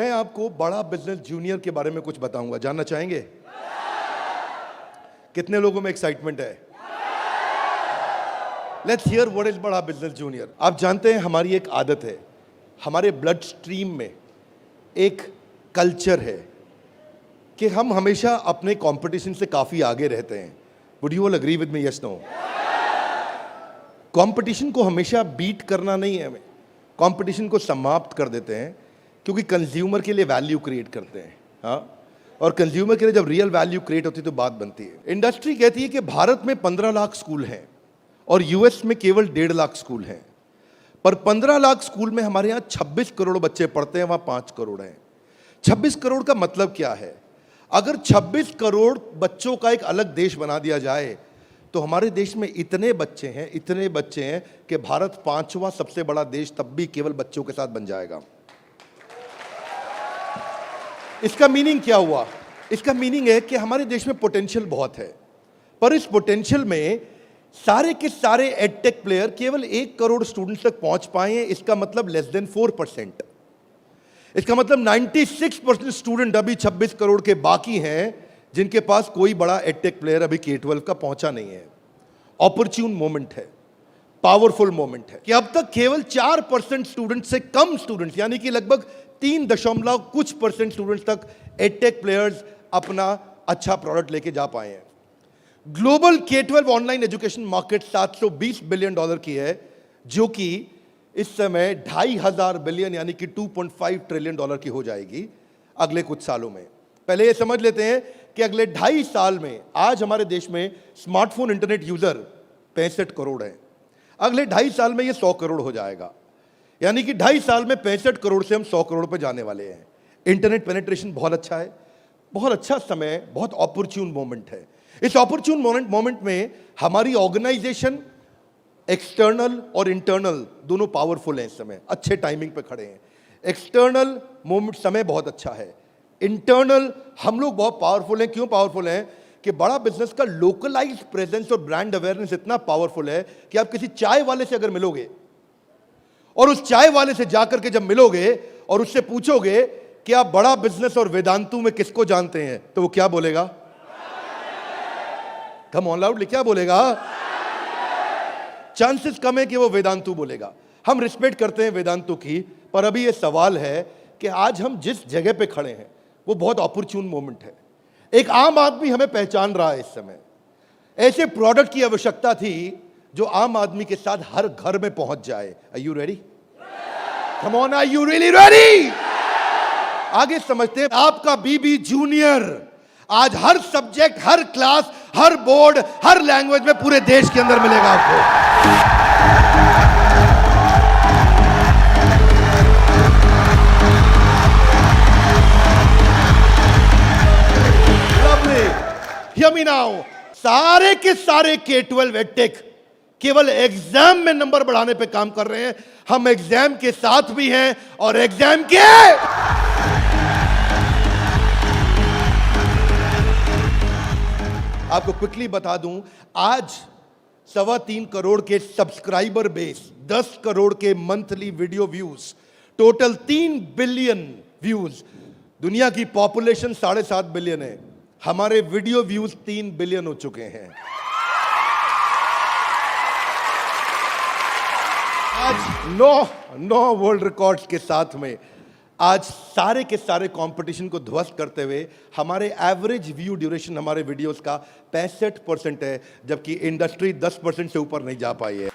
मैं आपको बड़ा बिजनेस जूनियर के बारे में कुछ बताऊंगा, जानना चाहेंगे? कितने लोगों में एक्साइटमेंट है? लेट्स हियर व्हाट इज बड़ा बिजनेस जूनियर। आप जानते हैं हमारी एक आदत है, हमारे ब्लड स्ट्रीम में एक कल्चर है कि हम हमेशा अपने कंपटीशन से काफी आगे रहते हैं। Would you all agree with me? Yes, no? Competition को हमेशा बीट करना नहीं है, हमें कंपटीशन को समाप्त कर देते हैं, क्योंकि कंज्यूमर के लिए वैल्यू क्रिएट करते हैं। हाँ, और कंज्यूमर के लिए जब रियल वैल्यू क्रिएट होती है तो बात बनती है। इंडस्ट्री कहती है कि भारत में 15 लाख स्कूल हैं और यूएस में केवल 1.5 लाख स्कूल हैं, पर 15 लाख स्कूल में हमारे यहाँ 26 करोड़ बच्चे पढ़ते हैं, वहां 5 करोड़ हैं। 26 करोड़ का मतलब क्या है? अगर 26 करोड़ बच्चों का एक अलग देश बना दिया जाए तो हमारे देश में इतने बच्चे हैं कि भारत 5वां सबसे बड़ा देश तब भी केवल बच्चों के साथ बन जाएगा। इसका मीनिंग क्या हुआ? इसका मीनिंग है कि हमारे देश में पोटेंशियल बहुत है, पर इस पोटेंशियल में सारे के सारे एडटेक प्लेयर केवल 1 करोड़ स्टूडेंट्स तक पहुंच पाए हैं। इसका मतलब लेस देन 4%। इसका मतलब 96% स्टूडेंट अभी 26 करोड़ के बाकी हैं जिनके पास कोई बड़ा एडटेक प्लेयर अभी K-12 का पहुंचा नहीं है। ऑपर्च्यून मोमेंट है, पावरफुल मोमेंट है कि अब तक केवल 4% स्टूडेंट से कम स्टूडेंट्स, यानी कि लगभग 3% स्टूडेंट्स तक एडटेक प्लेयर्स अपना अच्छा प्रोडक्ट लेके जा पाए हैं। Global K-12 online education market $720 billion की है, जो कि इस समय 2,500 बिलियन यानी कि $2.5 ट्रिलियन की हो जाएगी अगले कुछ सालों में। पहले ये समझ लेते हैं कि अगले 2.5 साल में, आज हमारे देश में स्मार्टफोन इंटरनेट यूजर 65 करोड़ हैं, अगले 2.5 साल में ये 100 करोड़ हो जाएगा, यानी कि 2.5 साल में 65 करोड़ से हम 100 करोड़ पे जाने वाले हैं। इंटरनेट पेनिट्रेशन बहुत अच्छा है, बहुत अच्छा समय, बहुत ऑपर्च्यून मोमेंट है। इस ऑपर्च्यून मोमेंट में हमारी ऑर्गेनाइजेशन एक्सटर्नल और इंटरनल दोनों पावरफुल हैं। इस समय अच्छे टाइमिंग पे खड़े हैं। एक्सटर्नल मोमेंट समय बहुत अच्छा है, इंटरनल हम लोग बहुत पावरफुल हैं। क्यों पावरफुल हैं? कि बड़ा बिजनेस का लोकलाइज्ड प्रेजेंस और ब्रांड अवेयरनेस इतना पावरफुल है कि आप किसी चाय वाले से अगर मिलोगे और उस चाय वाले से जाकर के जब मिलोगे और उससे पूछोगे कि आप बड़ा बिजनेस और वेदांतु में किसको जानते हैं, तो वो क्या बोलेगा? कम ऑन लाउडली, क्या बोलेगा? चांसेस कम है कि वो वेदांतु बोलेगा। हम रिस्पेक्ट करते हैं वेदांतु की, पर अभी ये सवाल है कि आज हम जिस जगह पे खड़े हैं वो बहुत ऑपर्च्यून मोमेंट है। एक आम आदमी हमें पहचान रहा है इस समय। ऐसे प्रोडक्ट की आवश्यकता थी जो आम आदमी के साथ हर घर में पहुंच जाए। Are you ready? Come on, are you really ready? आगे समझते हैं। आपका बीबी जूनियर आज हर सब्जेक्ट, हर क्लास, हर बोर्ड, हर लैंग्वेज में पूरे देश के अंदर मिलेगा आपको। Hear me now. सारे के सारे K-12 एडटेक केवल एग्जाम में नंबर बढ़ाने पे काम कर रहे हैं। हम एग्जाम के साथ भी हैं और एग्जाम के आपको क्विकली बता दूं, आज 3.25 करोड़ के सब्सक्राइबर बेस, 10 करोड़ के monthly video views, total 3 billion views. दुनिया की पॉपुलेशन 7.5 बिलियन है, हमारे वीडियो व्यूज 3 बिलियन हो चुके हैं। आज 9 वर्ल्ड रिकॉर्ड्स के साथ में आज सारे के सारे कंपटीशन को ध्वस्त करते हुए हमारे एवरेज व्यू ड्यूरेशन हमारे वीडियोस का 65% है, जबकि इंडस्ट्री 10% से ऊपर नहीं जा पाई है।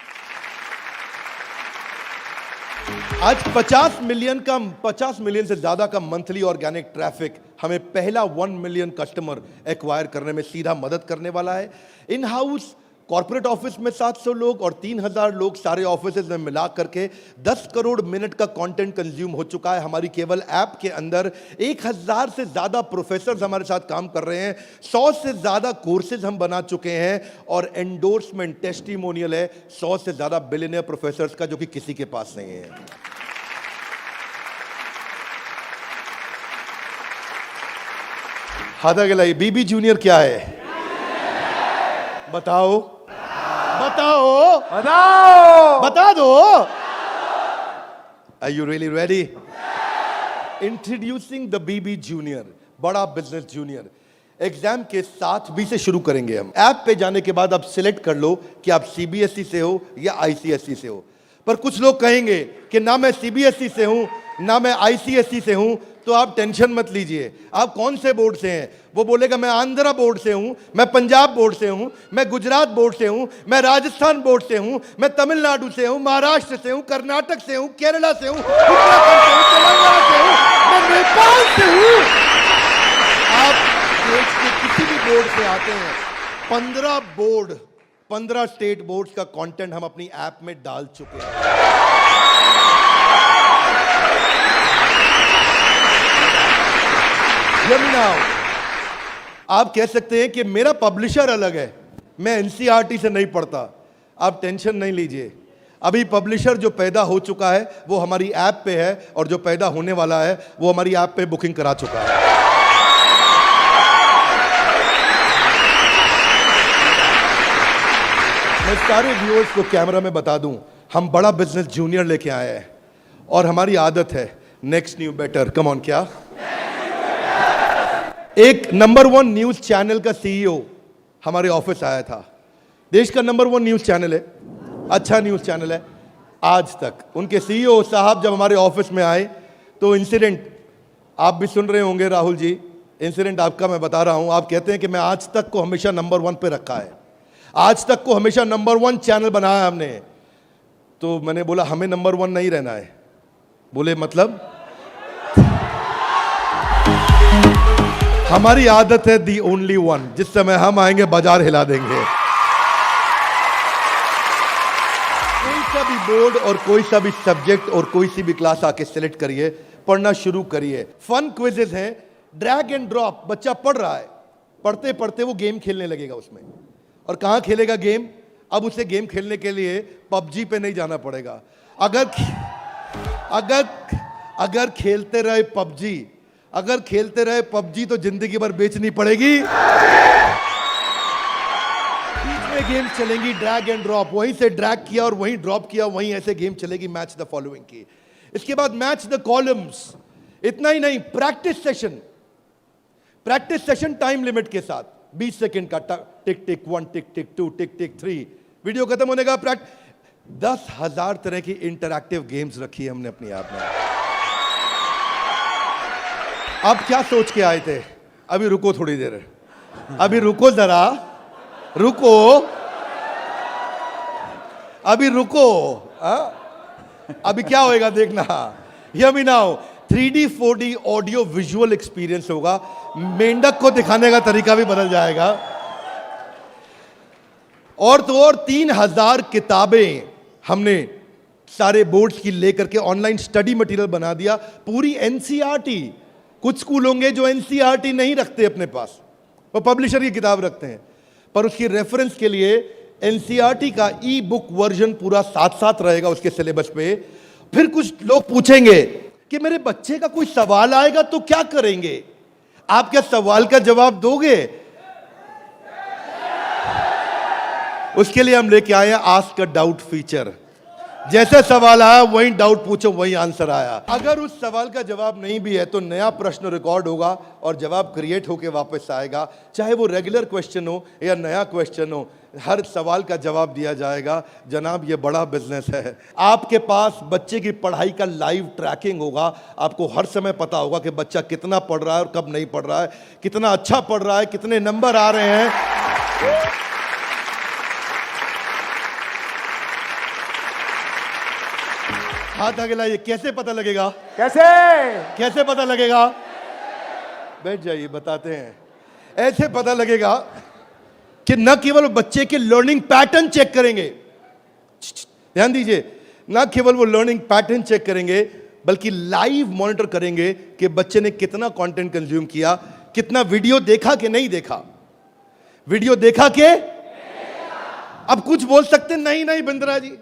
आज 50 मिलियन से ज्यादा का मंथली ऑर्गेनिक ट्रैफिक हमें पहला 1 मिलियन कस्टमर एक्वायर करने में सीधा मदद करने वाला है। इन हाउस कॉर्पोरेट ऑफिस में 700 लोग और 3,000 लोग सारे ऑफिस में मिला करके 10 करोड़ मिनट का कंटेंट कंज्यूम हो चुका है। हमारी केवल ऐप के अंदर 1,000 से ज्यादा प्रोफेसर्स हमारे साथ काम कर रहे हैं, 100 से ज्यादा कोर्सेज हम बना चुके हैं और एंडोर्समेंट टेस्टिमोनियल है 100 से ज्यादा बिलियनियर प्रोफेसर्स का, जो कि किसी के पास नहीं है। हादा गलाई बीबी जूनियर क्या है? बताओ बताओ बताओ, बता दो। Are you really ready? Introducing the BB junior, बड़ा बिजनेस जूनियर। एग्जाम के साथ बी से शुरू करेंगे हम। ऐप पे जाने के बाद आप सिलेक्ट कर लो कि आप सीबीएसई से हो या आईसीएसई से हो। पर कुछ लोग कहेंगे कि ना मैं सीबीएसई से हूं ना मैं आईसीएसई से हूं, तो आप टेंशन मत लीजिए। आप कौन से बोर्ड से हैं? वो बोलेगा मैं आंध्रा बोर्ड से हूं, मैं पंजाब बोर्ड से हूं, मैं गुजरात बोर्ड से हूं, मैं राजस्थान बोर्ड से हूं, मैं तमिलनाडु से हूं, महाराष्ट्र से हूं, कर्नाटक से हूं, केरला से हूं, उत्तराखंड से हूं, तेलंगाना से हूं, मैं नेपाल से हूं। आप देश के किसी भी बोर्ड से आते हैं, 15 स्टेट बोर्ड्स का कंटेंट हम अपनी ऐप में डाल चुके हैं। आप कह सकते हैं कि मेरा पब्लिशर अलग है, मैं एनसीईआरटी से नहीं पढ़ता। आप टेंशन नहीं लीजिए, अभी पब्लिशर जो पैदा हो चुका है वो हमारी ऐप पे है, और जो पैदा होने वाला है वो हमारी ऐप पे बुकिंग करा चुका है। मैं सारे व्यूअर्स को कैमरा में बता दूं, हम बड़ा बिजनेस जूनियर लेके आए हैं, और हमारी आदत है next new better. Come on, क्या एक नंबर 1 न्यूज चैनल का सीईओ हमारे ऑफिस आया था। देश का नंबर 1 न्यूज चैनल है, अच्छा न्यूज चैनल है। आज तक उनके सीईओ साहब जब हमारे ऑफिस में आए तो इंसिडेंट आप भी सुन रहे होंगे राहुल जी, इंसिडेंट आपका मैं बता रहा हूं। आप कहते हैं कि मैं आज तक को हमेशा नंबर 1 पे रखा है, आज तक को हमेशा नंबर 1 चैनल बनाया हमने। तो मैंने बोला हमें नंबर 1 नहीं रहना है। बोले मतलब? हमारी आदत है दी ओनली वन, जिस समय हम आएंगे बाजार हिला देंगे। कोई सा भी बोर्ड और कोई सा भी सब्जेक्ट और कोई सी भी क्लास आके सिलेक्ट करिए, पढ़ना शुरू करिए। फन क्विजेस हैं, ड्रैग एंड ड्रॉप। बच्चा पढ़ रहा है, पढ़ते पढ़ते वो गेम खेलने लगेगा उसमें। और कहां खेलेगा गेम? अब उसे गेम खेलने के लिए पबजी पे नहीं जाना पड़ेगा। अगर खेलते रहे पबजी, अगर खेलते रहे पबजी तो जिंदगी भर बेचनी पड़ेगी। बीच में गेम चलेंगी ड्रैग एंड ड्रॉप, वहीं से ड्रैग किया और वहीं ड्रॉप किया, वहीं ऐसे गेम चलेगी मैच द फॉलोइंग की। इसके बाद मैच द कॉलम्स। इतना ही नहीं, प्रैक्टिस सेशन टाइम लिमिट के साथ 20 सेकंड का, टिक टिक 1, टिक टिक 2, टिक टिक 3, वीडियो खत्म होने का 10,000 तरह की इंटरैक्टिव गेम्स रखी है हमने अपनी ऐप में। आप क्या सोच के आए थे? अभी रुको थोड़ी देर, अभी रुको जरा, रुको, अभी रुको। अभी क्या होएगा देखना। Hear me now, 3D 4D audio visual experience होगा। मेंढक को दिखाने का तरीका भी बदल जाएगा। और तो और 3000 किताबें हमने सारे बोर्ड्स की लेकर के ऑनलाइन स्टडी मटेरियल बना दिया, पूरी एनसीईआरटी। कुछ स्कूल होंगे जो एनसीईआरटी नहीं रखते अपने पास, वो पब्लिशर की किताब रखते हैं, पर उसकी रेफरेंस के लिए एनसीईआरटी का ई बुक वर्जन पूरा साथ साथ रहेगा उसके सिलेबस पे। फिर कुछ लोग पूछेंगे कि मेरे बच्चे का कोई सवाल आएगा तो क्या करेंगे? आप क्या सवाल का जवाब दोगे? उसके लिए हम लेके आए हैं आस्क अ डाउट फीचर। जैसे सवाल आया वही डाउट पूछो, वही आंसर आया। अगर उस सवाल का जवाब नहीं भी है तो नया प्रश्न रिकॉर्ड होगा और जवाब क्रिएट होके वापस आएगा। चाहे वो रेगुलर क्वेश्चन हो या नया क्वेश्चन हो, हर सवाल का जवाब दिया जाएगा। जनाब, ये बड़ा बिजनेस है। आपके पास बच्चे की पढ़ाई का लाइव ट्रैकिंग होगा। आपको हर समय पता होगा कि बच्चा कितना पढ़ रहा है और कब नहीं पढ़ रहा है, कितना अच्छा पढ़ रहा है, कितने नंबर आ रहे हैं। हाथ आगे लाइए। कैसे पता लगेगा? कैसे पता लगेगा? बैठ जाइए, बताते हैं। ऐसे पता लगेगा कि न केवल बच्चे के लर्निंग पैटर्न चेक करेंगे, ध्यान दीजिए, न केवल वो लर्निंग पैटर्न चेक करेंगे बल्कि लाइव मॉनिटर करेंगे कि बच्चे ने कितना कंटेंट कंज्यूम किया, कितना वीडियो देखा कि नहीं देखा। वीडियो देखा के? अब कुछ बोल सकते नहीं नहीं बिंद्रा जी,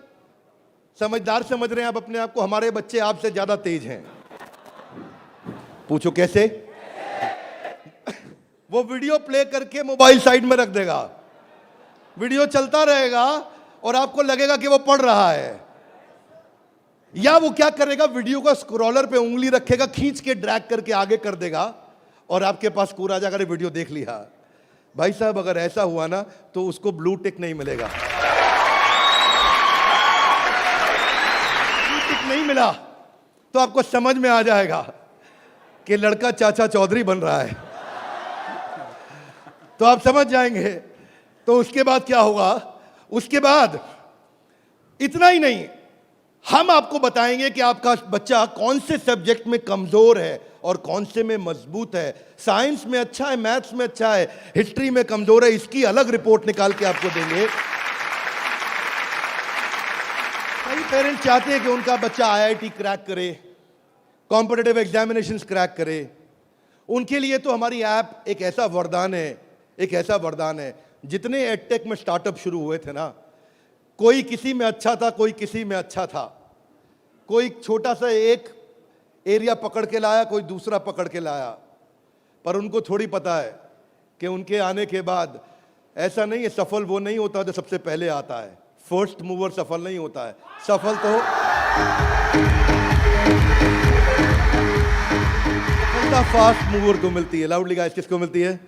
समझदार समझ रहे हैं आप अपने आप को, हमारे बच्चे आपसे ज्यादा तेज हैं। पूछो कैसे? वो वीडियो प्ले करके मोबाइल साइड में रख देगा, वीडियो चलता रहेगा और आपको लगेगा कि वो पढ़ रहा है। या वो क्या करेगा, वीडियो का स्क्रॉलर पे उंगली रखेगा, खींच के ड्रैग करके आगे कर देगा और आपके पास स्कोर आ जाएगा, वीडियो देख लिया। भाई साहब अगर ऐसा हुआ ना तो उसको ब्लू टिक नहीं मिलेगा। ब्लू टिक नहीं मिला तो आपको समझ में आ जाएगा कि लड़का चाचा चौधरी बन रहा है, तो आप समझ जाएंगे। तो उसके बाद क्या होगा, उसके बाद इतना ही नहीं, हम आपको बताएंगे कि आपका बच्चा कौन से सब्जेक्ट में कमजोर है और कौन से में मजबूत है। साइंस में अच्छा है, मैथ्स में अच्छा है, हिस्ट्री में कमजोर है, इसकी अलग रिपोर्ट निकाल के आपको देंगे। कई पेरेंट्स चाहते हैं कि उनका बच्चा आईआईटी क्रैक करे, कॉम्पिटिटिव एग्जामिनेशंस क्रैक करे। उनके लिए तो हमारी ऐप एक ऐसा वरदान है, एक ऐसा वरदान है। जितने एडटेक में स्टार्टअप शुरू हुए थे ना, कोई किसी में अच्छा था, कोई किसी में अच्छा था, कोई छोटा सा एक एरिया पकड़ के लाया, कोई दूसरा पकड़ के लाया, पर उनको थोड़ी पता है कि उनके आने के बाद ऐसा नहीं है, सफल वो नहीं होता जो सबसे पहले आता है। फर्स्ट मूवर सफल नहीं होता है, सफल तो फास्ट मूवर को मिलती है। लाउडली गाइस, किसको मिलती है?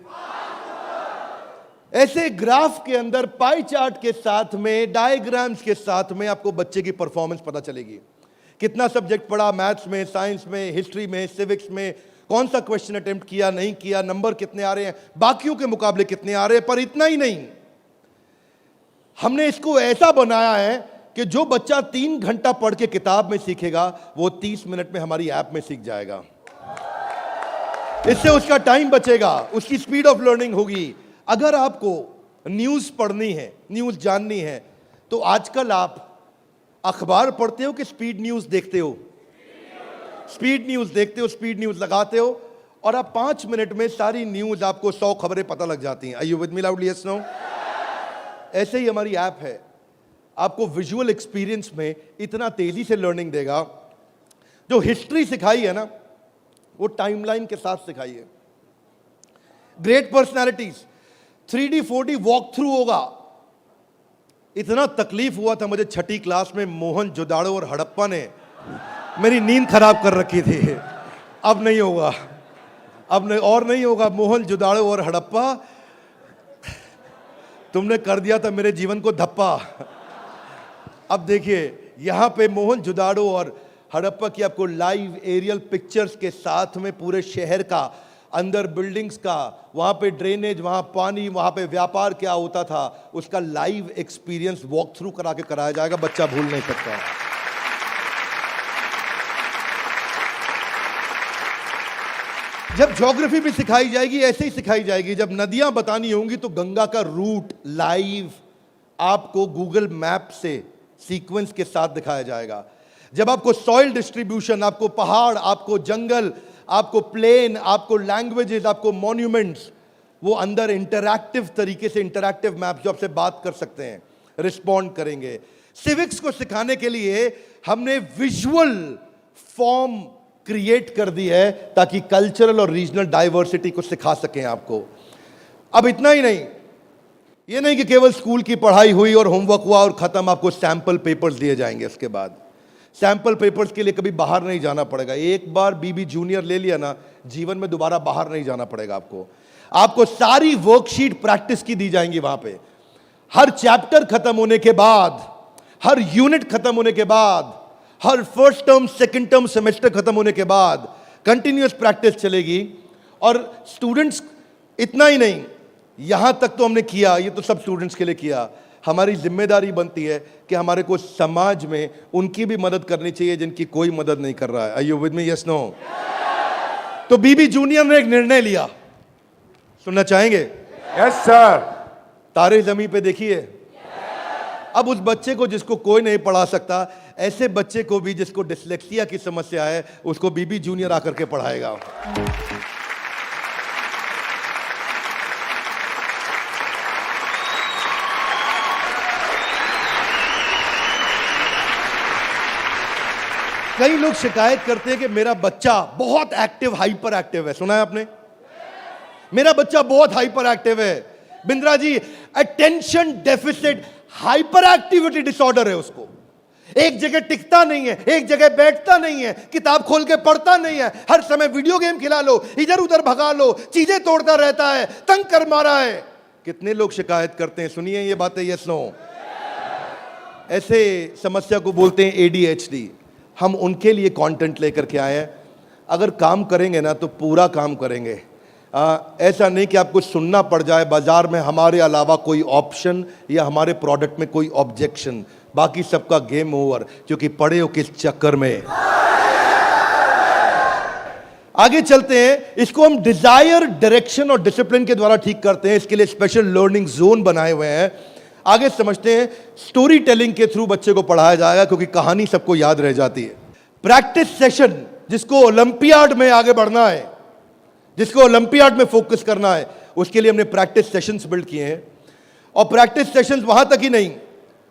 ऐसे ग्राफ के अंदर पाई चार्ट के साथ में, डायग्राम्स के साथ में आपको बच्चे की परफॉर्मेंस पता चलेगी। कितना सब्जेक्ट पढ़ा, मैथ्स में, साइंस में, हिस्ट्री में, सिविक्स में, कौन सा क्वेश्चन अटेम्प्ट किया, नहीं किया, नंबर कितने आ रहे हैं, बाकियों के मुकाबले कितने आ रहे हैं। पर इतना ही नहीं, हमने इसको ऐसा बनाया है कि जो बच्चा 3 घंटा पढ़ के किताब में सीखेगा, वो 30 मिनट में हमारी ऐप में सीख जाएगा। इससे उसका टाइम बचेगा, उसकी स्पीड ऑफ लर्निंग होगी। अगर आपको न्यूज़ पढ़नी है, न्यूज़ जाननी है, तो आजकल आप अखबार पढ़ते हो कि स्पीड न्यूज़ देखते हो? स्पीड न्यूज़ देखते हो, स्पीड न्यूज़ लगाते हो और आप 5 मिनट में सारी न्यूज़, आपको 100 खबरें पता लग जाती हैं। Are you with me loudly? Yes, no? ऐसे ही हमारी ऐप है, आपको विजुअल एक्सपीरियंस में इतना तेजी से लर्निंग देगा। जो हिस्ट्री सिखाई है ना, वो टाइमलाइन के साथ सिखाई है। Great personalities 3D 4D walk through होगा। इतना तकलीफ हुआ था मुझे 6ठी क्लास में, मोहन जोदाड़ो और हड़प्पा ने मेरी नींद खराब कर रखी थी। अब नहीं होगा, अब नहीं, और नहीं होगा। मोहन जोदाड़ो और हड़प्पा, तुमने कर दिया था मेरे जीवन को धप्पा। अब देखिए, यहां पे मोहन जोदाड़ो और हड़प्पा की आपको लाइव एरियल पिक्चर्स के साथ में पूरे शहर का, अंदर बिल्डिंग्स का, वहां पे ड्रेनेज, वहां पानी, वहां पे व्यापार क्या होता था, उसका लाइव एक्सपीरियंस वॉक थ्रू करा के कराया जाएगा। बच्चा भूल नहीं सकता। जब ज्योग्राफी भी सिखाई जाएगी, ऐसे ही सिखाई जाएगी। जब नदियां बतानी होंगी तो गंगा का रूट लाइव आपको गूगल मैप से सीक्वेंस के साथ दिखाया जाएगा। जब आपको सॉइल डिस्ट्रीब्यूशन, आपको पहाड़, आपको जंगल, आपको प्लेन, आपको लैंग्वेजेस, आपको मॉन्यूमेंट्स, वो अंदर इंटरैक्टिव तरीके से, इंटरैक्टिव मैप जो आपसे बात कर सकते हैं, रिस्पॉन्ड करेंगे। सिविक्स को सिखाने के लिए हमने विजुअल फॉर्म क्रिएट कर दी है ताकि कल्चरल और रीजनल डाइवर्सिटी को सिखा सकें आपको। अब इतना ही नहीं, ये नहीं कि केवल स्कूल की पढ़ाई हुई और होमवर्क हुआ और खत्म। आपको सैंपल पेपर्स दिए जाएंगे। इसके बाद सैंपल पेपर्स के लिए कभी बाहर नहीं जाना पड़ेगा। एक बार बीबी जूनियर ले लिया ना, जीवन में दोबारा बाहर नहीं जाना पड़ेगा आपको सारी वर्कशीट प्रैक्टिस की दी जाएंगी वहां पे। हर चैप्टर खत्म होने के बाद, हर यूनिट खत्म होने के बाद, हर first term, second term, semester खत्म होने के बाद कंटिन्यूअस प्रैक्टिस चलेगी। और स्टूडेंट्स, इतना ही नहीं, यहां तक तो हमने किया, ये तो सब स्टूडेंट्स के लिए किया। हमारी जिम्मेदारी बनती है कि हमारे को समाज में उनकी भी मदद करनी चाहिए जिनकी कोई मदद नहीं कर रहा है। Are you with me? Yes, no? तो बीबी जूनियर ने एक निर्णय लिया, सुनना चाहेंगे? Yes sir. तारे जमीन पे देखिए। अब उस बच्चे को जिसको कोई नहीं पढ़ा सकता, ऐसे बच्चे को भी जिसको डिसलेक्सिया की समस्या है, उसको बीबी जूनियर आकर के पढ़ाएगा। कई लोग शिकायत करते हैं कि मेरा बच्चा बहुत एक्टिव, हाइपर एक्टिव है। सुना है आपने? मेरा बच्चा बहुत हाइपर एक्टिव है। Bindra ji, attention deficit hyperactivity disorder है उसको। एक जगह टिकता नहीं है, एक जगह बैठता नहीं है, किताब खोल के पढ़ता नहीं है, हर समय वीडियो गेम खिला लो, इधर उधर भगा लो, चीजें तोड़ता रहता है, तंग कर मारा है। कितने लोग शिकायत करते हैं, सुनिए ये बातें, यस नो। ऐसे समस्या को बोलते हैं ADHD। हम उनके लिए कंटेंट लेकर के आए हैं। अगर काम करेंगे ना तो पूरा काम करेंगे। ऐसा नहीं कि आपको सुनना पड़ जाए बाजार में हमारे अलावा कोई ऑप्शन या हमारे प्रोडक्ट में कोई ऑब्जेक्शन, बाकी सबका गेम ओवर, क्योंकि पड़े हो किस चक्कर में। आगे चलते हैं। इसको हम डिजायर, डायरेक्शन और डिसिप्लिन के द्वारा ठीक करते हैं। इसके लिए स्पेशल लर्निंग जोन बनाए हुए हैं। आगे समझते हैं। स्टोरी टेलिंग के थ्रू बच्चे को पढ़ाया जाएगा, क्योंकि कहानी सबको याद रह जाती है। प्रैक्टिस सेशन, जिसको ओलंपियाड में आगे बढ़ना है, जिसको ओलंपियाड में फोकस करना है, उसके लिए हमने प्रैक्टिस सेशंस बिल्ड किए हैं। और प्रैक्टिस सेशंस वहां तक ही नहीं,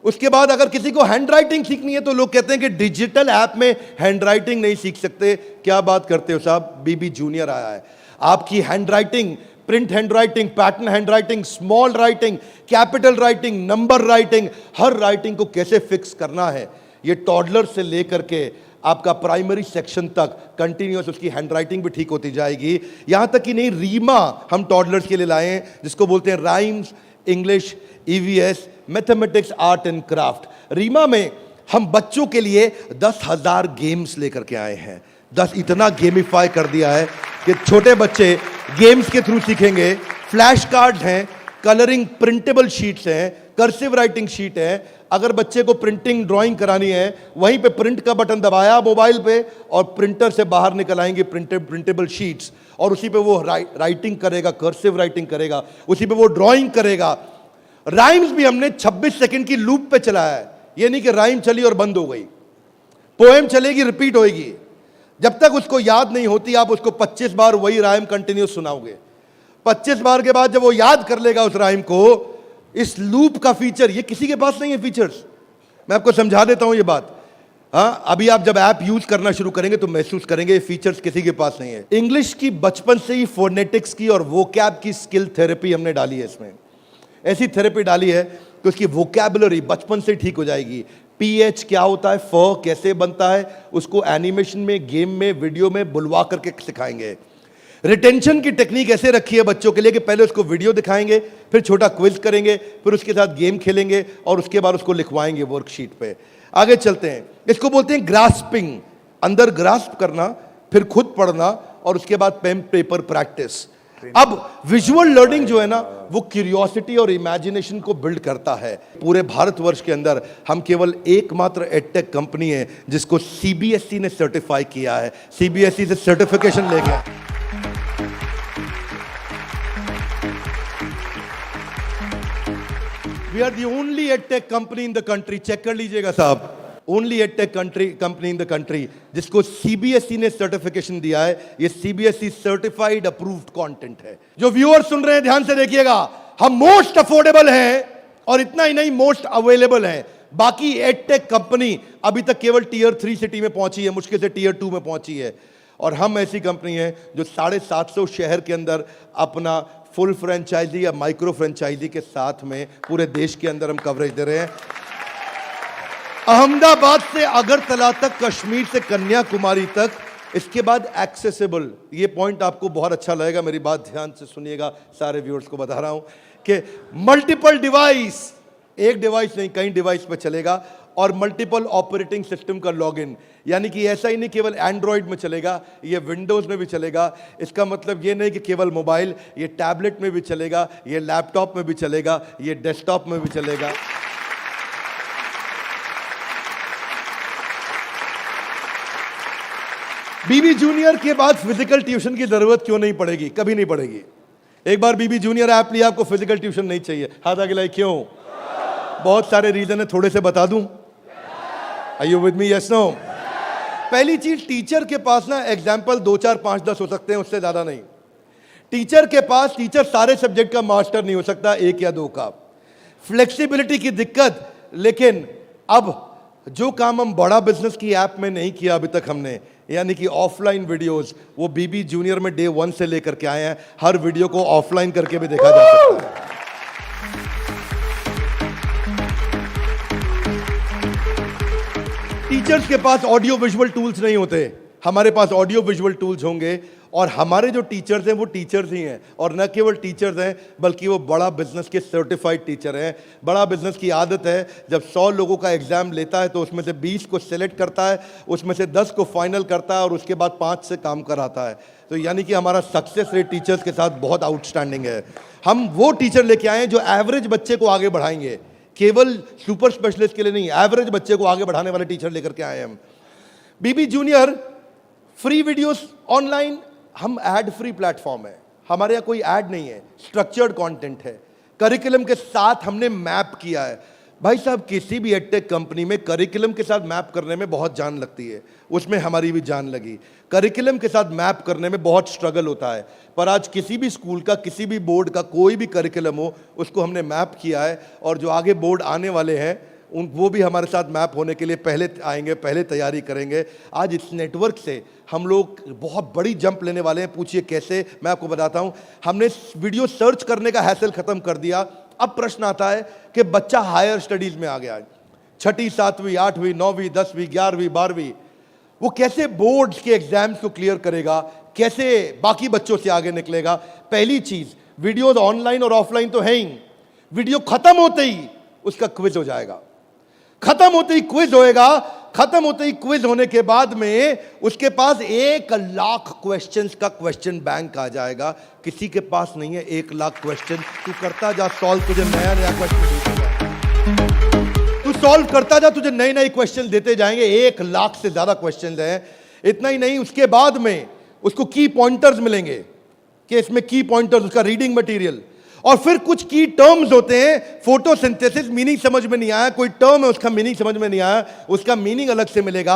उसके बाद अगर किसी को हैंड राइटिंग सीखनी है तो लोग कहते हैं कि डिजिटल ऐप में हैंड राइटिंग नहीं सीख सकते। क्या बात करते हो साहब, BB जूनियर आया है। आपकी handwriting, print handwriting, pattern handwriting, small writing, capital writing, number writing, हर राइटिंग को कैसे फिक्स करना है, ये टॉडलर से लेकर के आपका प्राइमरी सेक्शन तक कंटिन्यूअस उसकी हैंडराइटिंग भी ठीक होती जाएगी। यहां तक कि नहीं, रीमा हम टॉडलर्स के लिए लाए हैं, जिसको बोलते हैं rhymes, English, EVS, mathematics, art and craft. Reema में हम बच्चों के लिए 10,000 गेम्स लेकर के आए हैं। 10 इतना गेमिफाई कर दिया है कि छोटे बच्चे गेम्स के थ्रू सीखेंगे। फ्लैश कार्ड्स हैं, कलरिंग प्रिंटेबल शीट्स हैं, कर्सिव राइटिंग शीट है। अगर बच्चे को प्रिंटिंग ड्राइंग करानी है, वहीं पे प्रिंट का बटन दबाया मोबाइल पे और प्रिंटर से बाहर निकल आएंगे प्रिंटेबल शीट्स, और उसी पे वो राइटिंग करेगा, कर्सिव राइटिंग करेगा, उसी पे वो ड्राइंग करेगा। राइम्स भी हमने 26 सेकंड की लूप पे चलाया है। ये नहीं कि राइम चली और बंद हो गई। पोएम चलेगी, रिपीट होएगी। जब तक उसको याद नहीं होती, आप उसको 25 बार वही राइम कंटिन्यूस सुनाओगे। 25 बार के बाद जब वो याद कर लेगा उस राइम को, इस लूप का फीचर, ये किसी के पास नहीं है फीचर्स। मैं आपको समझा देता हूं ये बात। अभी आप जब ऐप यूज करना शुरू करेंगे तो महसूस करेंगे ये फीचर्स किसी के पास नहीं है। इंग्लिश की बचपन से ही फोनेटिक्स की और वोकैब की स्किल थेरेपी हमने डाली है इसमें। ऐसी थेरेपी डाली है कि उसकी वोकैबुलरी बचपन से ठीक हो जाएगी। PH क्या होता है, फ कैसे बनता है, उसको एनिमेशन में, गेम में, वीडियो में बुलवा करके सिखाएंगे। रिटेंशन की टेक्निक ऐसे रखी है बच्चों के लिए कि पहले उसको वीडियो दिखाएंगे, फिर छोटा क्विज करेंगे, फिर उसके साथ गेम खेलेंगे और उसके बाद उसको लिखवाएंगे वर्कशीट पे। आगे चलते हैं। इसको बोलते हैं ग्रास्पिंग, अंदर ग्रास्प करना, फिर खुद पढ़ना और उसके बाद पेन पेपर प्रैक्टिस। अब विजुअल लर्निंग जो है ना, वो क्यूरियोसिटी और इमेजिनेशन को बिल्ड करता है। पूरे भारतवर्ष के अंदर हम केवल एकमात्र एडटेक कंपनी है जिसको CBSE ने सर्टिफाई किया है। CBSE से सर्टिफिकेशन ले गया। We are the only edtech company in the country, check कर लीजिएगा साहब, only edtech company in the country जिसको CBSE ने सर्टिफिकेशन दिया है। ये CBSE सर्टिफाइड अप्रूव्ड कंटेंट है। जो व्यूअर सुन रहे हैं ध्यान से देखिएगा, हम मोस्ट अफोर्डेबल हैं और इतना ही नहीं, मोस्ट अवेलेबल हैं। बाकी एडटेक कंपनी अभी तक केवल Tier 3 सिटी में पहुंची है, मुश्किल से Tier 2 में पहुंची है। और हम ऐसी कंपनी है जो 750 शहर के अंदर अपना फुल फ्रेंचाइजी या माइक्रो फ्रेंचाइजी के साथ में पूरे देश के अंदर हम कवरेज दे रहे हैं। अहमदाबाद से अगरतला तक, कश्मीर से कन्याकुमारी तक, इसके बाद एक्सेसिबल। ये पॉइंट आपको बहुत अच्छा लगेगा, मेरी बात ध्यान से सुनिएगा, सारे व्यूअर्स को बता रहा हूं कि मल्टीपल डिवाइस, एक डिवाइस नहीं कई डिवाइस पे चलेगा, और मल्टीपल ऑपरेटिंग सिस्टम का लॉगिन। यानी कि ऐसा ही नहीं केवल एंड्रॉइड में चलेगा, ये विंडोज में भी चलेगा। इसका मतलब ये नहीं कि केवल मोबाइल, ये टैबलेट में भी चलेगा, ये लैपटॉप में भी चलेगा, ये डेस्कटॉप में भी चलेगा। BB जूनियर के बाद फिजिकल ट्यूशन की जरूरत क्यों नहीं पड़ेगी? कभी नहीं पड़ेगी। एक बार BB जूनियर ऐप लिया, आपको फिजिकल ट्यूशन नहीं चाहिए। हाथ आगे लाइए, क्यों? बहुत सारे रीजन है, थोड़े से बता दूं। Are you with me? Yes, no? पहली चीज, टीचर के पास ना एग्जाम्पल 2, 4, 5, 10 हो सकते हैं, उससे ज्यादा नहीं। टीचर के पास, टीचर सारे सब्जेक्ट का मास्टर नहीं हो सकता, 1 या 2 का। फ्लेक्सिबिलिटी की दिक्कत। लेकिन अब जो काम हम बड़ा बिजनेस की ऐप में नहीं किया अभी तक हमने, यानी कि ऑफलाइन वीडियोस, वो BB जूनियर में डे 1 से लेकर के आए हैं। हर वीडियो को ऑफलाइन करके भी देखा जा सकता है। टीचर्स के पास ऑडियो विजुअल टूल्स नहीं होते, हमारे पास ऑडियो विजुअल टूल्स होंगे। और हमारे जो टीचर्स हैं वो टीचर्स ही हैं, और न केवल टीचर्स हैं बल्कि वो बड़ा बिजनेस के सर्टिफाइड टीचर हैं। बड़ा बिजनेस की आदत है, जब 100 लोगों का एग्जाम लेता है तो उसमें से 20 को सिलेक्ट करता है, उसमें से 10 को फाइनल करता है और उसके बाद 5 से काम कराता है। तो यानी कि हमारा सक्सेस रेट टीचर्स के साथ बहुत आउटस्टैंडिंग है। हम वो टीचर लेके आए हैं जो एवरेज बच्चे को आगे बढ़ाएंगे, केवल सुपर स्पेशलिस्ट के लिए नहीं, एवरेज बच्चे को आगे बढ़ाने वाले टीचर लेकर के आए हैं हम। बीबी जूनियर फ्री वीडियोस ऑनलाइन, हम एड फ्री प्लेटफॉर्म है, हमारे यहाँ कोई ऐड नहीं है, स्ट्रक्चर्ड कंटेंट है, करिकुलम के साथ हमने मैप किया है। भाई साहब, किसी भी एडटेक कंपनी में करिकुलम के साथ मैप करने में बहुत जान लगती है, उसमें हमारी भी जान लगी। करिकुलम के साथ मैप करने में बहुत स्ट्रगल होता है, पर आज किसी भी स्कूल का, किसी भी बोर्ड का कोई भी करिकुलम हो, उसको हमने मैप किया है। और जो आगे बोर्ड आने वाले हैं वो भी हमारे साथ मैप होने के लिए पहले आएंगे, पहले तैयारी करेंगे। आज इस नेटवर्क से हम लोग बहुत बड़ी जंप लेने वाले हैं। पूछिए कैसे, मैं आपको बताता हूं। हमने वीडियो सर्च करने का हैसल खत्म कर दिया। अब प्रश्न आता है कि बच्चा हायर स्टडीज में आ गया है, 6ठी 7वीं 8वीं 9वीं 10वीं 11वीं 12वीं, वो कैसे बोर्ड्स के एग्जाम्स को क्लियर करेगा, कैसे बाकी बच्चों से आगे निकलेगा। पहली चीज, वीडियोज ऑनलाइन और ऑफलाइन तो है ही, वीडियो खत्म होते ही उसका क्विज हो जाएगा, खत्म होते ही क्विज होएगा। खत्म होते ही क्विज होने के बाद में उसके पास 1 लाख क्वेश्चंस का क्वेश्चन बैंक आ जाएगा। किसी के पास नहीं है 1 लाख क्वेश्चन। तू करता जा सॉल्व, तुझे नया नया क्वेश्चन, तू सॉल्व करता जा, तुझे नए नए क्वेश्चन देते जाएंगे। 1 लाख से ज्यादा क्वेश्चन हैं। इतना ही नहीं, उसके बाद में उसको की पॉइंटर्स मिलेंगे कि इसमें की पॉइंटर्स, उसका रीडिंग मटेरियल, और फिर कुछ की टर्म्स होते हैं। फोटोसिंथेसिस मीनिंग समझ में नहीं आया, कोई टर्म है उसका मीनिंग समझ में नहीं आया, उसका मीनिंग अलग से मिलेगा।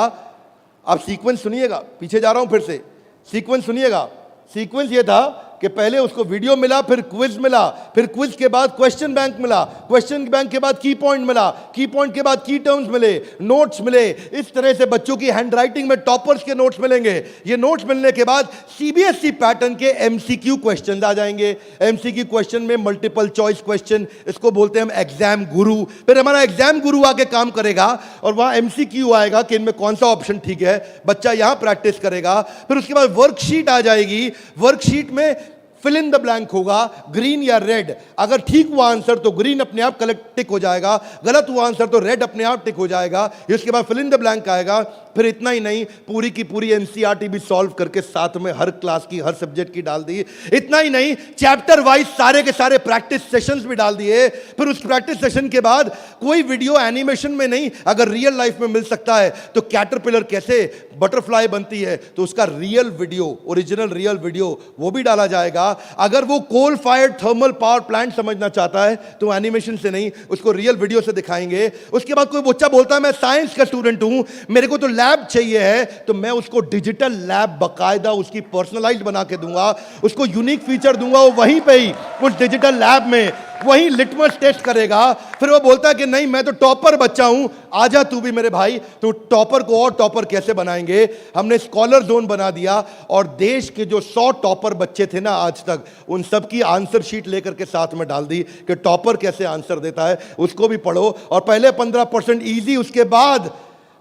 आप सीक्वेंस सुनिएगा, पीछे जा रहा हूं फिर से, सीक्वेंस सुनिएगा। सीक्वेंस ये था कि पहले उसको वीडियो मिला, फिर क्विज मिला, फिर क्विज के बाद क्वेश्चन बैंक मिला, क्वेश्चन बैंक के बाद की पॉइंट मिला, की पॉइंट के बाद की टर्म्स मिले, नोट्स मिले। इस तरह से बच्चों की हैंडराइटिंग में टॉपर्स के नोट्स मिलेंगे। ये नोट्स मिलने के बाद सीबीएसई पैटर्न के एमसीक्यू क्वेश्चन आ जाएंगे। एमसीक्यू क्वेश्चन में मल्टीपल चॉइस क्वेश्चन, इसको बोलते हैं हम एग्जाम गुरु। फिर हमारा एग्जाम गुरु आके काम करेगा और वहां एमसीक्यू आएगा कि इनमें कौन सा ऑप्शन ठीक है, बच्चा यहां प्रैक्टिस करेगा। फिर उसके बाद वर्कशीट आ जाएगी, वर्कशीट में फिल इन द ब्लैंक होगा, ग्रीन या रेड। अगर ठीक हुआ आंसर तो ग्रीन अपने आप कलेक्ट टिक हो जाएगा, गलत हुआ आंसर तो रेड अपने आप टिक हो जाएगा। इसके बाद फिल इन द ब्लैंक आएगा। फिर इतना ही नहीं, पूरी की पूरी एनसीईआरटी भी सॉल्व करके साथ में हर क्लास की, हर सब्जेक्ट की डाल दी। इतना ही नहीं, चैप्टर वाइज सारे के सारे प्रैक्टिस सेशंस भी डाल दिए। फिर उस प्रैक्टिस सेशन के बाद कोई वीडियो एनिमेशन में नहीं, अगर रियल लाइफ में मिल सकता है तो कैटरपिलर कैसे बटरफ्लाई बनती है तो उसका real video, original real video वो भी डाला जाएगा। अगर वो coal fired thermal power plant समझना चाहता है तो एनिमेशन से नहीं, उसको रियल वीडियो से दिखाएंगे। उसके बाद कोई बच्चा बोलता है मैं साइंस का स्टूडेंट हूं, मेरे को तो लैब चाहिए है, तो मैं उसको डिजिटल लैब बकायदा उसकी पर्सनलाइज्ड बना के दूंगा, उसको यूनिक फीचर दूंगा। वो वहीं पे ही उस डिजिटल लैब में वहीं लिटमस टेस्ट करेगा। फिर वो बोलता है कि नहीं मैं तो टॉपर बच्चा हूं, आजा तू भी मेरे भाई। तो टॉपर को और टॉपर कैसे बनाएंगे, हमने स्कॉलर जोन बना दिया और देश के जो 100 टॉपर बच्चे थे ना आज तक, उन सब की आंसर शीट लेकर के साथ में डाल दी कि टॉपर कैसे आंसर देता है, उसको भी पढ़ो। और पहले 15% इजी, उसके बाद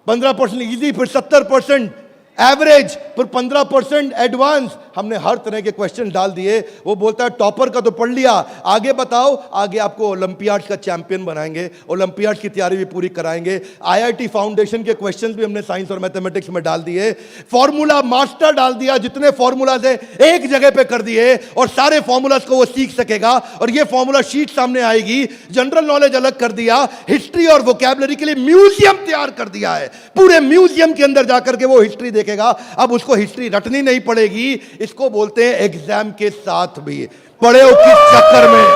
15% इजी, फिर 70% एवरेज, फिर 15% एडवांस। हमने हर तरह के क्वेश्चन डाल दिए। वो बोलता है टॉपर का तो पढ़ लिया, आगे बताओ। आगे आपको ओलंपियाड्स का चैंपियन बनाएंगे, ओलंपियाड्स की तैयारी भी पूरी कराएंगे। आईआईटी फाउंडेशन के क्वेश्चंस भी हमने साइंस और मैथमेटिक्स में डाल दिए। फॉर्मूला मास्टर डाल दिया, जितने फॉर्मूलाज है एक जगह पे कर दिए और सारे फॉर्मूलाज को वो सीख सकेगा। और ये फॉर्मूला शीट सामने आएगी। जनरल नॉलेज अलग कर दिया, हिस्ट्री और वोकैबुलरी के लिए म्यूजियम तैयार कर दिया है। पूरे म्यूजियम के अंदर जाकर के वो हिस्ट्री देखेगा। अब उसको हिस्ट्री रटनी नहीं पड़ेगी। इसको बोलते हैं एग्जाम के साथ भी। पढ़े हो किस चक्कर में?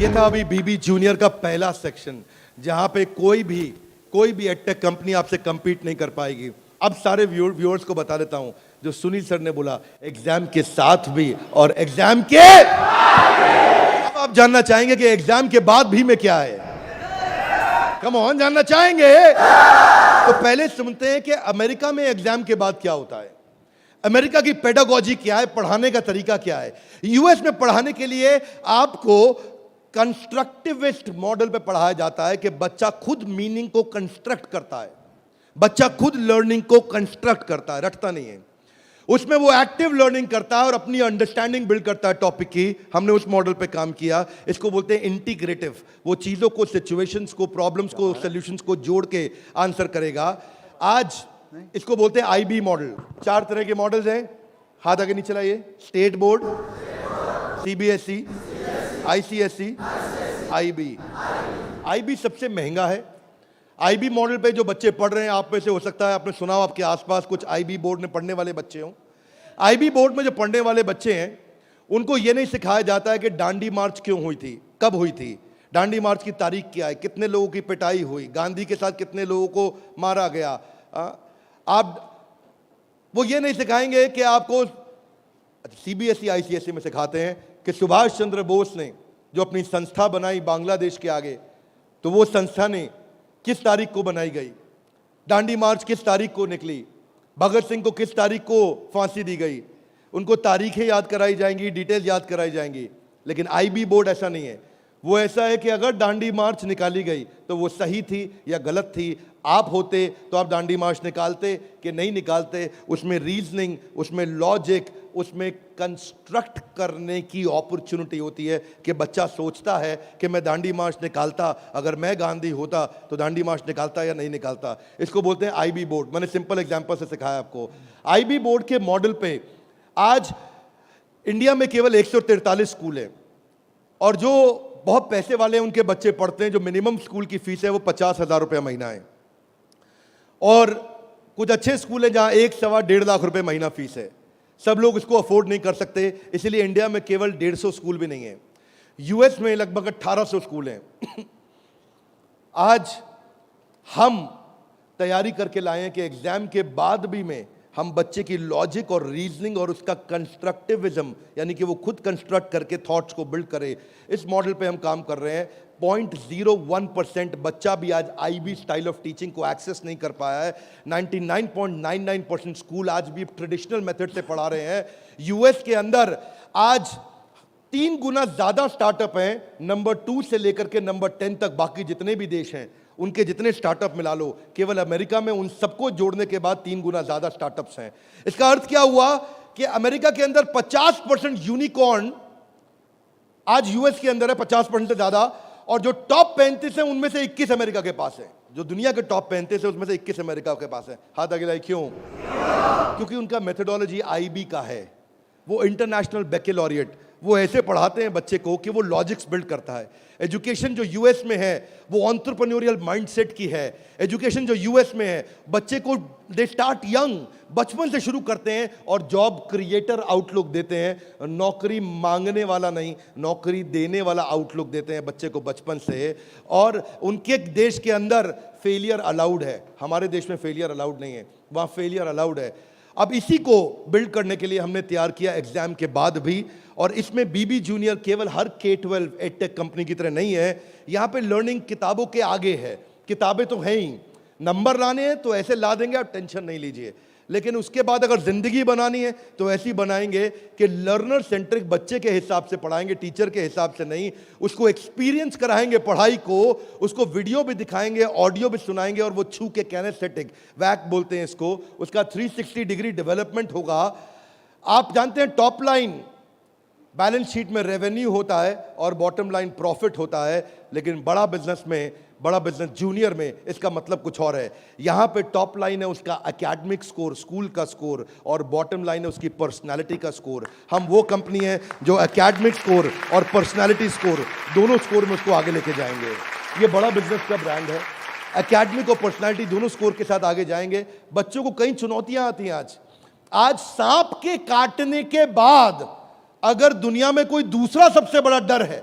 ये था अभी बीबी जूनियर का पहला सेक्शन, जहां पे कोई भी एडटेक कंपनी आपसे कंपीट नहीं कर पाएगी। अब सारे व्यूअर्स को बता देता हूं, जो सुनील सर ने बोला एग्जाम के साथ भी और एग्जाम के, अब आप जानना चाहेंगे कि एग्जाम के बाद भी में क्या है। कम ऑन, जानना चाहेंगे? तो पहले सुनते हैं कि अमेरिका में एग्जाम के बाद क्या होता है, अमेरिका की पेडागोजी क्या है, पढ़ाने का तरीका क्या है। यूएस में पढ़ाने के लिए आपको कंस्ट्रक्टिविस्ट मॉडल पे पढ़ाया जाता है कि बच्चा खुद मीनिंग को कंस्ट्रक्ट करता है, बच्चा खुद लर्निंग को कंस्ट्रक्ट करता है, रटता नहीं है। उसमें वो एक्टिव लर्निंग करता है और अपनी अंडरस्टैंडिंग बिल्ड करता है टॉपिक की। हमने उस मॉडल पे काम किया। इसको बोलते हैं इंटीग्रेटिव। वो चीजों को, सिचुएशंस को, प्रॉब्लम्स को, सॉल्यूशंस को जोड़ के आंसर करेगा। आज इसको बोलते हैं आईबी मॉडल। 4 तरह के मॉडल्स हैं, हाथ आगे नीचे लाइए। State board, CBSE, ICSE, IB. IB सबसे महंगा है। आईबी मॉडल पे जो बच्चे पढ़ रहे हैं, आप में से हो सकता है आपने सुना हो, आपके आसपास कुछ आईबी बोर्ड में पढ़ने वाले बच्चे हों। आईबी बोर्ड में जो पढ़ने वाले बच्चे हैं, उनको ये नहीं सिखाया जाता है कि डांडी मार्च क्यों हुई थी, कब हुई थी, डांडी मार्च की तारीख क्या है, कितने लोगों की पिटाई हुई, गांधी के साथ कितने लोगों को मारा गया। वो ये नहीं सिखाएंगे कि आपको, सीबीएसई आईसीएसई में सिखाते हैं कि सुभाष चंद्र बोस ने जो अपनी संस्था बनाई बांग्लादेश के आगे, तो वो संस्था ने किस तारीख को बनाई गई, डांडी मार्च किस तारीख को निकली, भगत सिंह को किस तारीख को फांसी दी गई। उनको तारीखें याद कराई जाएंगी, डिटेल याद कराई जाएंगी। लेकिन आईबी बोर्ड ऐसा नहीं है। वो ऐसा है कि अगर डांडी मार्च निकाली गई तो वो सही थी या गलत थी। आप होते तो आप डांडी मार्च निकालते कि नहीं निकालते। उसमें रीजनिंग, उसमें लॉजिक, उसमें कंस्ट्रक्ट करने की अपॉर्चुनिटी होती है कि बच्चा सोचता है कि मैं डांडी मार्च निकालता, अगर मैं गांधी होता तो डांडी मार्च निकालता या नहीं निकालता। इसको बोलते हैं आईबी बोर्ड। मैंने सिंपल एग्जांपल से सिखाया आपको। आईबी बोर्ड के मॉडल पे आज इंडिया में केवल 143 स्कूल हैं, और जो बहुत पैसे वाले हैं उनके बच्चे पढ़ते हैं। जो मिनिमम स्कूल की फीस है वो 50,000 रुपये महीना है, और कुछ अच्छे स्कूल हैं जहां 1-1.25 लाख रुपए महीना फीस है। सब लोग इसको अफोर्ड नहीं कर सकते, इसलिए इंडिया में केवल 150 स्कूल भी नहीं है। यूएस में लगभग 1800 स्कूल हैं। आज हम तैयारी करके लाए हैं कि एग्जाम के बाद भी में हम बच्चे की लॉजिक और रीजनिंग और उसका कंस्ट्रक्टिविज्म, यानी कि वो खुद कंस्ट्रक्ट करके थॉट्स को बिल्ड करे, इस मॉडल पे हम काम कर रहे हैं। 0.01% बच्चा भी आज आईबी स्टाइल ऑफ टीचिंग को एक्सेस नहीं कर पाया है। 99.99% स्कूल आज भी ट्रेडिशनल मेथड से पढ़ा रहे हैं। यूएस के अंदर आज 3 गुना ज्यादा स्टार्टअप हैं, नंबर 2 से लेकर के नंबर 10 तक। बाकी जितने भी देश हैं उनके जितने स्टार्टअप मिला लो, केवल अमेरिका में उन सबको जोड़ने के बाद 3 गुना ज्यादा स्टार्टअप्स हैं। इसका अर्थ क्या हुआ कि अमेरिका के अंदर 50% यूनिकॉर्न आज यूएस के अंदर है, 50% से ज्यादा। और जो टॉप 35 है उनमें से 21 अमेरिका के पास है। जो दुनिया के टॉप 35 है उसमें से 21 अमेरिका के पास है। हाथ आगे लाइए। क्यों? क्योंकि उनका मेथोडोलॉजी आईबी का है। वो इंटरनेशनल बैकलॉरिएट, वो ऐसे पढ़ाते हैं बच्चे को कि वो लॉजिक्स बिल्ड करता है। एजुकेशन जो यूएस में है वो एंटरप्रेन्योरियल माइंडसेट की है। एजुकेशन जो यूएस में है, बच्चे को दे स्टार्ट यंग, बचपन से शुरू करते हैं और जॉब क्रिएटर आउटलुक देते हैं। नौकरी मांगने वाला नहीं, नौकरी देने वाला आउटलुक देते हैं बच्चे को बचपन से। और उनके देश के अंदर फेलियर अलाउड है, हमारे देश में फेलियर अलाउड नहीं है, वहाँ फेलियर अलाउड है। अब इसी को बिल्ड करने के लिए हमने तैयार किया एग्जाम के बाद भी। और इसमें बीबी जूनियर केवल हर K-12 एडटेक कंपनी की तरह नहीं है। यहाँ पे लर्निंग किताबों के आगे है। किताबें तो हैं ही, नंबर लाने हैं तो ऐसे ला देंगे, आप टेंशन नहीं लीजिए। लेकिन उसके बाद अगर जिंदगी बनानी है तो ऐसी बनाएंगे कि लर्नर सेंट्रिक बच्चे के हिसाब से पढ़ाएंगे, टीचर के हिसाब से नहीं। उसको एक्सपीरियंस कराएंगे पढ़ाई को, उसको वीडियो भी दिखाएंगे, ऑडियो भी सुनाएंगे, और वो छू के कैनेस्थेटिक, वैक बोलते हैं इसको, उसका 360 डिग्री डेवलपमेंट होगा। आप जानते हैं टॉप लाइन बैलेंस शीट में रेवेन्यू होता है और बॉटम लाइन प्रॉफिट होता है, लेकिन बड़ा बिजनेस जूनियर में इसका मतलब कुछ और है। यहां पे टॉप लाइन है उसका एकेडमिक स्कोर, स्कूल का स्कोर, और बॉटम लाइन है उसकी पर्सनालिटी का स्कोर। हम वो कंपनी है जो एकेडमिक स्कोर और पर्सनालिटी स्कोर, दोनों स्कोर में उसको आगे लेके जाएंगे। ये बड़ा बिजनेस का ब्रांड है। एकेडमिक और पर्सनालिटी दोनों स्कोर के साथ आगे जाएंगे। बच्चों को कई चुनौतियां आती हैं। आज सांप के काटने के बाद अगर दुनिया में कोई दूसरा सबसे बड़ा डर है,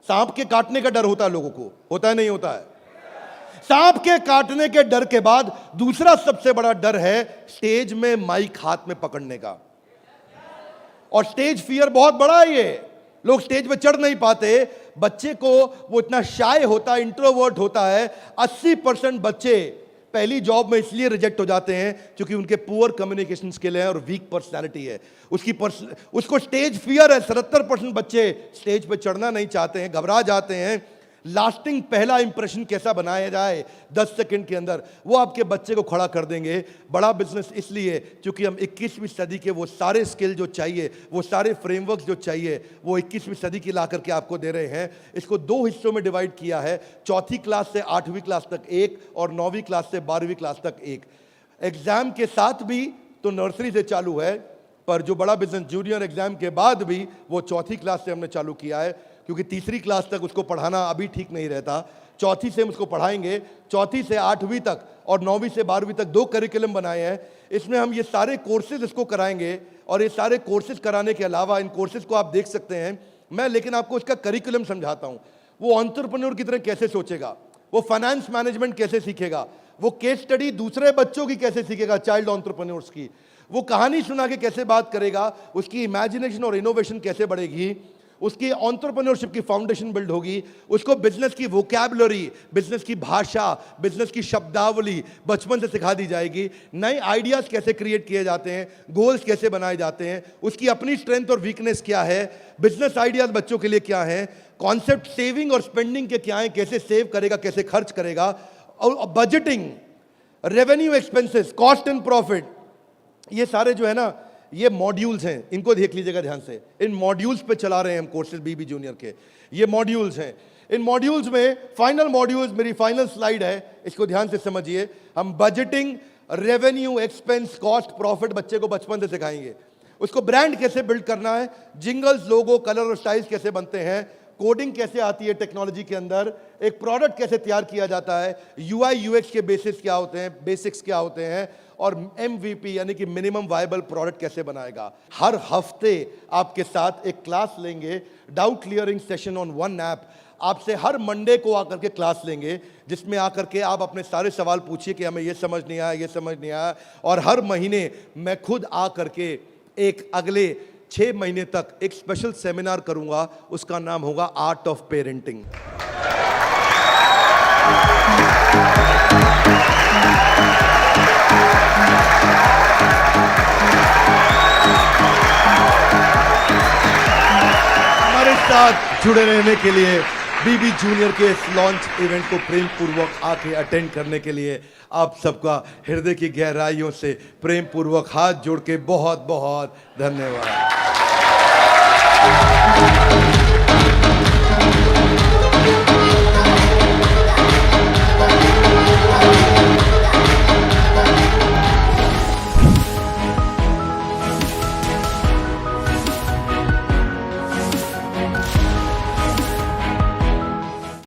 सांप के काटने का डर होता है लोगों को, होता है नहीं होता है? सांप के काटने के डर के बाद दूसरा सबसे बड़ा डर है स्टेज में माइक हाथ में पकड़ने का। और स्टेज फियर बहुत बड़ा है। ये लोग स्टेज पे चढ़ नहीं पाते। बच्चे को वो इतना शाय होता है, इंट्रोवर्ट होता है। 80% बच्चे पहली जॉब में इसलिए रिजेक्ट हो जाते हैं क्योंकि उनके पुअर कम्युनिकेशन स्किल है और वीक पर्सनालिटी है। उसको स्टेज फियर है। 77% बच्चे स्टेज पे चढ़ना नहीं चाहते हैं, घबरा जाते हैं। लास्टिंग पहला इंप्रेशन कैसा बनाया जाए 10 सेकंड के अंदर, वो आपके बच्चे को खड़ा कर देंगे। बड़ा बिजनेस इसलिए क्योंकि हम 21वीं सदी के वो सारे स्किल जो चाहिए, वो सारे फ्रेमवर्क जो चाहिए, वो 21वीं सदी की ला करके आपको दे रहे हैं। इसको 2 हिस्सों में डिवाइड किया है, 4वीं क्लास से 8वीं क्लास तक एक और 9वीं क्लास से 12वीं क्लास तक एक। एग्जाम के साथ भी तो नर्सरी से चालू है, पर जो बड़ा बिजनेस जूनियर एग्जाम के बाद भी वो 4वीं क्लास से हमने चालू किया है, क्योंकि 3री क्लास तक उसको पढ़ाना अभी ठीक नहीं रहता। 4वीं से हम उसको पढ़ाएंगे, 4वीं से 8वीं तक और 9वीं से 12वीं तक 2 करिकुलम बनाए हैं। इसमें हम ये सारे कोर्सेज इसको कराएंगे और ये सारे कोर्सेज कराने के अलावा इन कोर्सेज को आप देख सकते हैं मैं, लेकिन आपको इसका करिकुलम समझाता हूँ। वो एंटरप्रेन्योर की तरह कैसे सोचेगा, वो फाइनेंस मैनेजमेंट कैसे सीखेगा, वो केस स्टडी दूसरे बच्चों की कैसे सीखेगा, चाइल्ड एंटरप्रेन्योर्स की, वो कहानी सुना के कैसे बात करेगा, उसकी इमेजिनेशन और इनोवेशन कैसे बढ़ेगी, उसकी एंटरप्रेन्योरशिप की फाउंडेशन बिल्ड होगी, उसको बिजनेस की वोकैबुलरी, बिजनेस की भाषा, बिजनेस की शब्दावली बचपन से सिखा दी जाएगी। नए आइडियाज कैसे क्रिएट किए जाते हैं, गोल्स कैसे बनाए जाते हैं, उसकी अपनी स्ट्रेंथ और वीकनेस क्या है, बिजनेस आइडियाज बच्चों के लिए क्या है, कॉन्सेप्ट सेविंग और स्पेंडिंग के क्या है, कैसे सेव करेगा, कैसे खर्च करेगा, और budgeting, revenue expenses, cost and profit, ये सारे जो है ना ये मॉड्यूल्स हैं, इनको देख लीजिएगा ध्यान से। इन मॉड्यूल्स पे चला रहे हैं हम कोर्सेज बीबी जूनियर के, ये मॉड्यूल्स हैं। इन मॉड्यूल्स में फाइनल मॉड्यूल्स, मेरी फाइनल स्लाइड है, इसको ध्यान से समझिए। हम budgeting, revenue, expense, cost, profit बच्चे को बचपन से सिखाएंगे। उसको ब्रांड कैसे बिल्ड करना है, जिंगल्स, लोगो, कलर और स्टाइल्स कैसे बनते हैं, कोडिंग कैसे आती है टेक्नोलॉजी के अंदर, एक प्रोडक्ट कैसे तैयार किया जाता है, यूआई यूएक्स के बेसिक्स क्या होते हैं, बेसिक्स क्या होते हैं, और एमवीपी यानी कि मिनिमम वायबल प्रोडक्ट कैसे बनाएगा। हर हफ्ते आपके साथ एक क्लास लेंगे, doubt clearing session on one app. आपसे हर मंडे को आकर के क्लास लेंगे, जिसमें आकर के आप अपने सारे सवाल पूछिए कि हमें ये समझ नहीं आया, ये समझ नहीं आया। और हर महीने मैं खुद आकर के एक अगले 6 महीने तक एक स्पेशल सेमिनार करूंगा, उसका नाम होगा आर्ट ऑफ पेरेंटिंग। हमारे साथ जुड़े रहने के लिए, बीबी जूनियर के इस लॉन्च इवेंट को प्रेम पूर्वक आके अटेंड करने के लिए आप सबका हृदय की गहराइयों से प्रेम पूर्वक हाथ जोड़ के बहुत बहुत धन्यवाद।